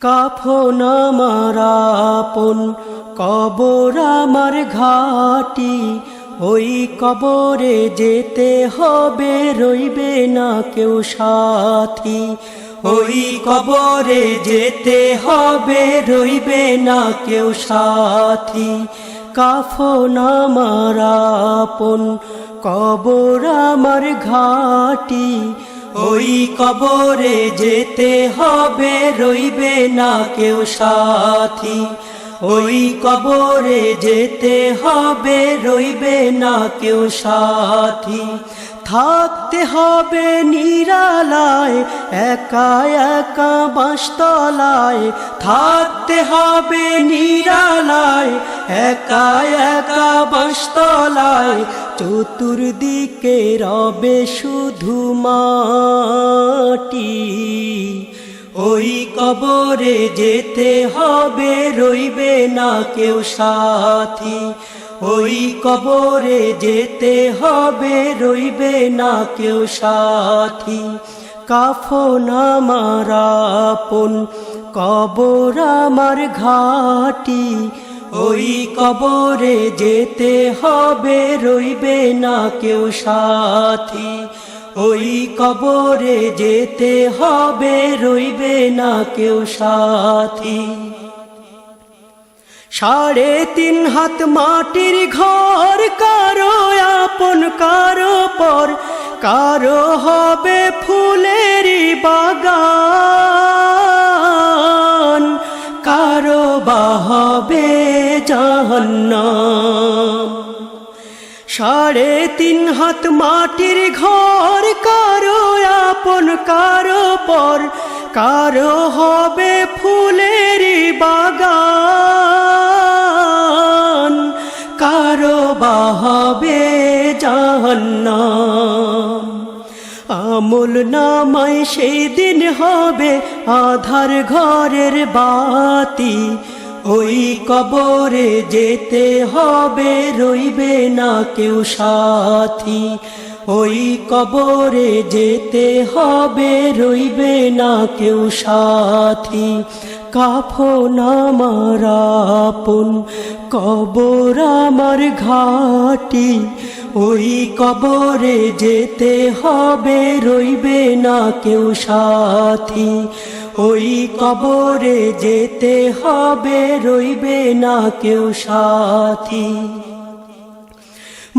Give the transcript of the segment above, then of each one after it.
কাফন আমার আপন, কবর আমার ঘাটি, ওই কবরে যেতে হবে, রইবে না কেউ সাথী। ওই কবরে যেতে হবে, রইবে না কেউ সাথী। কাফন আমার আপন, কবর আমার ঘাটি, ওই কবরে যেতে হবে, রইবে না কেউ সাথী। ওই কবরে যেতে হবে, রইবে না কেউ সাথী। থাকতে হবে নিরালায়, একা একা বাঁশতলায়। থাকতে হবে নিরালায়, একা একা বাঁশতলায়। চতুর্দিকে রবে শুধু মাটি, ওই কবরে যেতে হবে, রইবে না কেউ সাথী। ওই কবরে যেতে হবে, রইবে না কেউ সাথী। কাফন আমার আপন, কবর আমার ঘাটি, ওই কবরে যেতে হবে, রইবে না কেউ সাথী। ওই কবরে যেতে হবে, রইবে না কেউ সাথী। 3.5 হাত মাটির ঘর, কারো আপন কারো পর। কারো হবে ফুলেরই বাগান, কারো বা হবে জাহান্নাম। 3.5 হাত মাটির ঘর, কারো আপন কারো পর। কারো হবে ফুলেরই বাগান, কারো বা হবে জাহান্নাম। আমল নামায় সেই দিন হবে আধার ঘরের বাতি, ওই কবরে যেতে হবে, রইবে না কেউ সাথী। ওই কবরে যেতে হবে, রইবে না কেউ সাথী। কাফন আমার আপন, কবর আমার ঘাটি, ওই কবরে যেতে হবে, রইবে না কেউ সাথী। ওই কবরে যেতে হবে, রইবে না কেউ সাথী।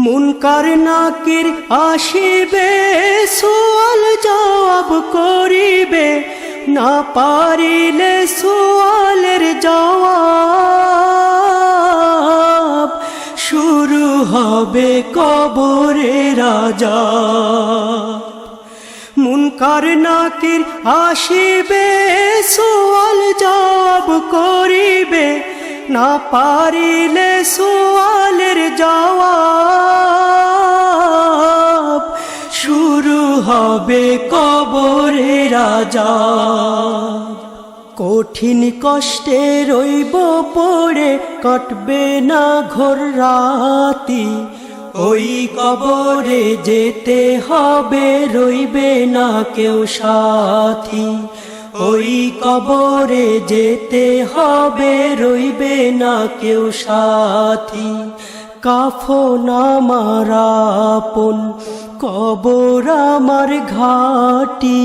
মুনকার নাকির আসিবে, সুয়াল জবাব করিবে। না পারিলে সুয়ালের জবাব, শুরু হবে কবরের আযাব। মুনকার নাকির আসিবে, সুয়াল জবাব করিবে। না পারিলে সুয়ালের জবাব, শুরু হবে কবরের আযাব। কঠিন কষ্টে রইব পড়ে, কাটবে না ঘোর রাতি। ওই কবরে যেতে হবে, রইবে না কেউ সাথী। ওই কবরে যেতে হবে, রইবে না কেউ সাথী। কাফন আমার আপন, কবর আমার ঘাটি,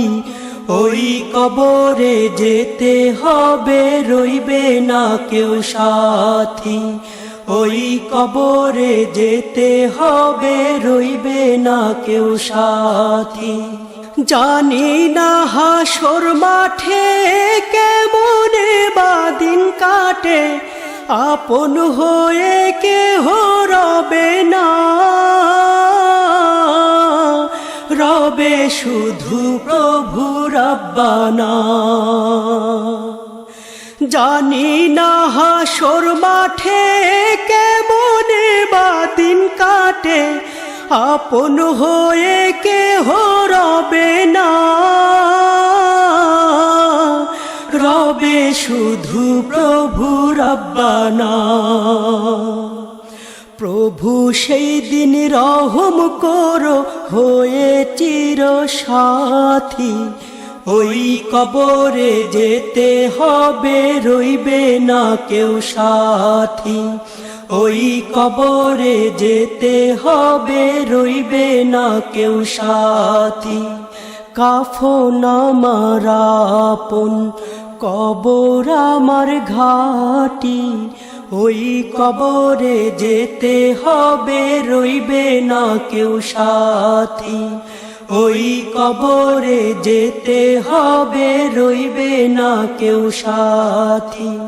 ওই কবরে যেতে হবে, রইবে না কেউ সাথী। ওই কবরে যেতে হবে, রইবে না কেউ সাথী। জানি না হাসর মাঠে কেমনে বাদিন কাটে, আপন হয়ে কেহ রবে না, রবে শুধু প্রভু রব্বানা। জানি না হাসর মাঠে কেমনে বাদিন কাটে, আপন হয়ে কেহ রবে না, রবে শুধু প্রভু রব্বানা। প্রভু সেই দিন রহম করো, হয়ে চির সাথী। ওই কবরে যেতে হবে, রইবে না কেউ সাথী। ওই কবরে যেতে হবে, রইবে না কেউ সাথী। কাফন আমার আপন, কবর আমার ঘাটি। ওই কবরে যেতে হবে, রইবে না কেউ সাথী। ওই কবরে যেতে হবে, রইবে না কেউ সাথী।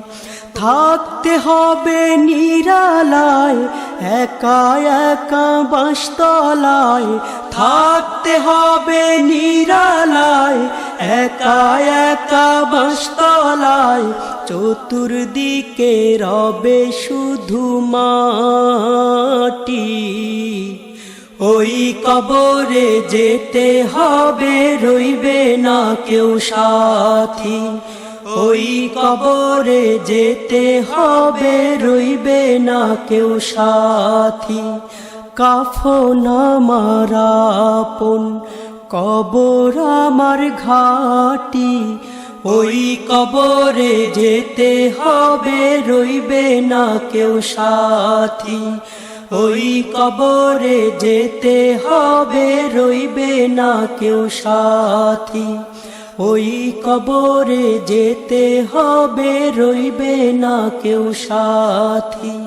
থাকতে হবে নিরালায়, একা একা বাঁশতলায়। থাকতে হবে নিরালায়, একা একা বাঁশতলায়। চতুর্দিকে রবে শুধু মাটি। ওই কবরে যেতে হবে, রইবে না কেউ সাথী। ওই কবরে যেতে হবে, রইবে না কেউ সাথী। কাফন আমার আপন, কবর আমার ঘাটি। ওই কবরে যেতে হবে, রইবে না কেউ সাথী। ওই কবরে যেতে হবে, রইবে না কেউ সাথী। ওই কবরে যেতে হবে, রইবে না কেউ সাথী।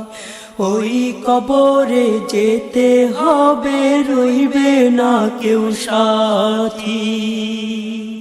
ওই কবরে যেতে হবে, রইবে না কেউ সাথী।